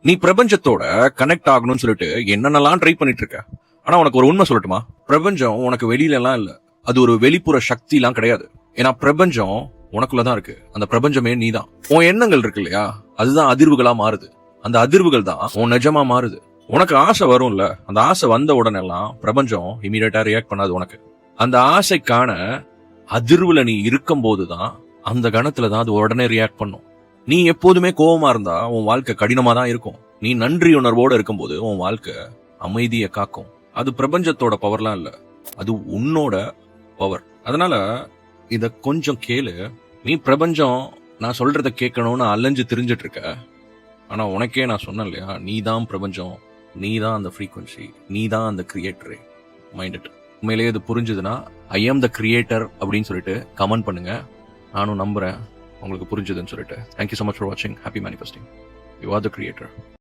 நீ பிரபஞ்சத்தோட கனெக்ட் ஆகணும்னு சொல்லிட்டு என்னென்னலாம் ட்ரை பண்ணிட்டு இருக்க. ஆனா உனக்கு ஒரு உண்மை சொல்லட்டுமா? பிரபஞ்சம் உனக்கு வெளியில எல்லாம் இல்ல. அது ஒரு வெளிப்புற சக்தி எல்லாம் கிடையாது. ஏன்னா பிரபஞ்சம் உனக்குள்ளதான் இருக்கு. அந்த பிரபஞ்சமே நீதான். உன் எண்ணங்கள் இருக்கு இல்லையா, அதுதான் அதிர்வுகளா மாறுது. அந்த அதிர்வுகள் தான் உன் நிஜமா மாறுது. உனக்கு ஆசை வரும்ல, அந்த ஆசை வந்த உடனே எல்லாம் பிரபஞ்சம் இமீடியட்டா ரியாக்ட் பண்ணாது உனக்கு. அந்த ஆசைக்கான அதிர்வுல நீ இருக்கும் போதுதான், அந்த கணத்துலதான் அது உடனே ரியாக்ட் பண்ணும். நீ எப்போதுமே கோவமா இருந்தா உன் வாழ்க்கை கடினமா தான் இருக்கும். நீ நன்றி உணர்வோட இருக்கும்போது உன் வாழ்க்கை அமைதியை காக்கும். அது பிரபஞ்சத்தோட பவர்லாம் இல்ல, அது உன்னோட பவர். அதனால இத கொஞ்சம் கேளு. நீ பிரபஞ்சம் நான் சொல்றத கேட்கணும்னு அலைஞ்சு திரிஞ்சிட்டு இருக்க. ஆனா உனக்கே நான் சொன்னேன் இல்லையா, நீதான் பிரபஞ்சம், நீதான் அந்த ஃப்ரீக்வன்சி, நீதான் அந்த கிரியேட்டரே. Mind it. உண்மையிலேயே இது புரிஞ்சுதுன்னா ஐ ஆம் த கிரியேட்டர் அப்படின்னு சொல்லிட்டு கமெண்ட் பண்ணுங்க. நானும் நம்புறேன் உங்களுக்கு புரிஞ்சுதுன்னு சொல்லிட்டு. Thank you so much for watching. Happy manifesting. You are the creator.